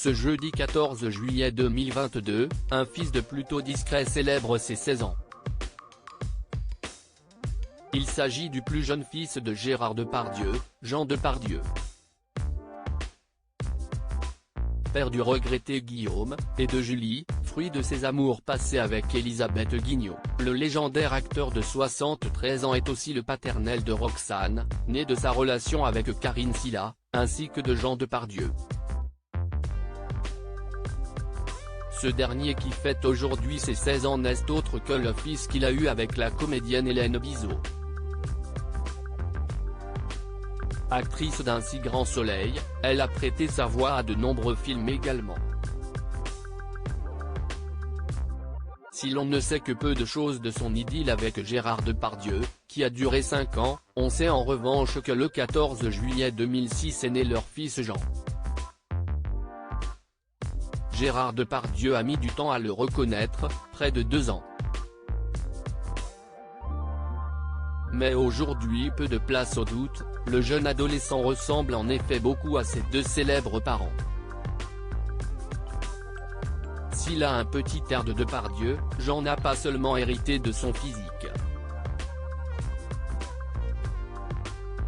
Ce jeudi 14 juillet 2022, un fils de plutôt discret célèbre ses 16 ans. Il s'agit du plus jeune fils de Gérard Depardieu, Jean Depardieu. Père du regretté Guillaume, et de Julie, fruit de ses amours passés avec Elisabeth Guignot. Le légendaire acteur de 73 ans est aussi le paternel de Roxane, née de sa relation avec Karine Silla, ainsi que de Jean Depardieu. Ce dernier qui fête aujourd'hui ses 16 ans n'est autre que le fils qu'il a eu avec la comédienne Hélène Bizot. Actrice d'un si grand soleil, elle a prêté sa voix à de nombreux films également. Si l'on ne sait que peu de choses de son idylle avec Gérard Depardieu, qui a duré 5 ans, on sait en revanche que le 14 juillet 2006 est né leur fils Jean. Gérard Depardieu a mis du temps à le reconnaître, près de 2 ans. Mais aujourd'hui peu de place au doute, le jeune adolescent ressemble en effet beaucoup à ses 2 célèbres parents. S'il a un petit air de Depardieu, Jean n'a pas seulement hérité de son physique.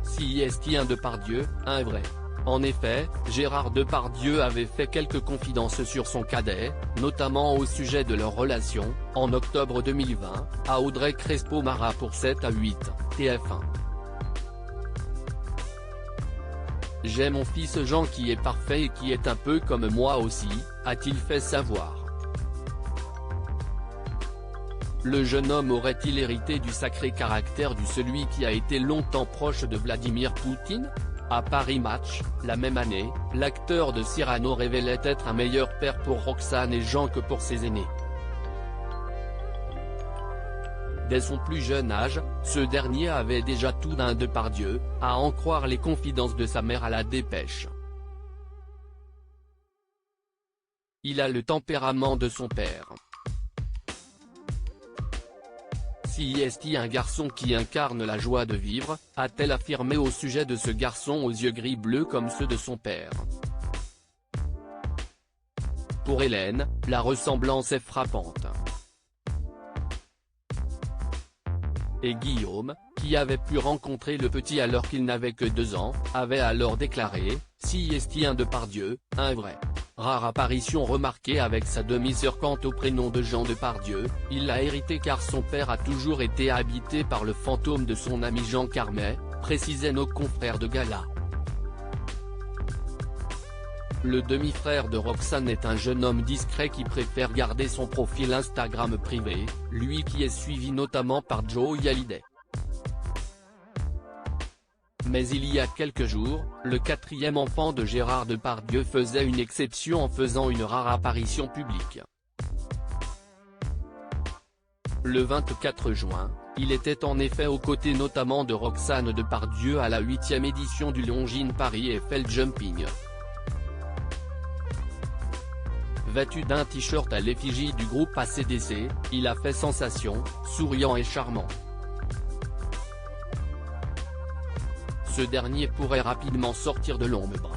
Si est un Depardieu, un vrai. En effet, Gérard Depardieu avait fait quelques confidences sur son cadet, notamment au sujet de leur relation, en octobre 2020, à Audrey Crespo-Mara pour 7 à 8, TF1. J'ai mon fils Jean qui est parfait et qui est un peu comme moi aussi, a-t-il fait savoir. Le jeune homme aurait-il hérité du sacré caractère de celui qui a été longtemps proche de Vladimir Poutine ? À Paris Match, la même année, l'acteur de Cyrano révélait être un meilleur père pour Roxane et Jean que pour ses aînés. Dès son plus jeune âge, ce dernier avait déjà tout d'un Depardieu, à en croire les confidences de sa mère à la Dépêche. Il a le tempérament de son père. Si est un garçon qui incarne la joie de vivre, a-t-elle affirmé au sujet de ce garçon aux yeux gris-bleus comme ceux de son père. Pour Hélène, la ressemblance est frappante. Et Guillaume, qui avait pu rencontrer le petit alors qu'il n'avait que 2 ans, avait alors déclaré, si est un Depardieu, un vrai. Rare apparition remarquée avec sa demi-sœur. Quant au prénom de Jean Depardieu, il l'a hérité car son père a toujours été habité par le fantôme de son ami Jean Carmet, précisaient nos confrères de Gala. Le demi-frère de Roxane est un jeune homme discret qui préfère garder son profil Instagram privé, lui qui est suivi notamment par Joey Hallyday. Mais il y a quelques jours, le 4e enfant de Gérard Depardieu faisait une exception en faisant une rare apparition publique. Le 24 juin, il était en effet aux côtés notamment de Roxane Depardieu à la 8e édition du Longines Paris Eiffel Jumping. Vêtu d'un t-shirt à l'effigie du groupe AC/DC, il a fait sensation, souriant et charmant. Ce dernier pourrait rapidement sortir de l'ombre.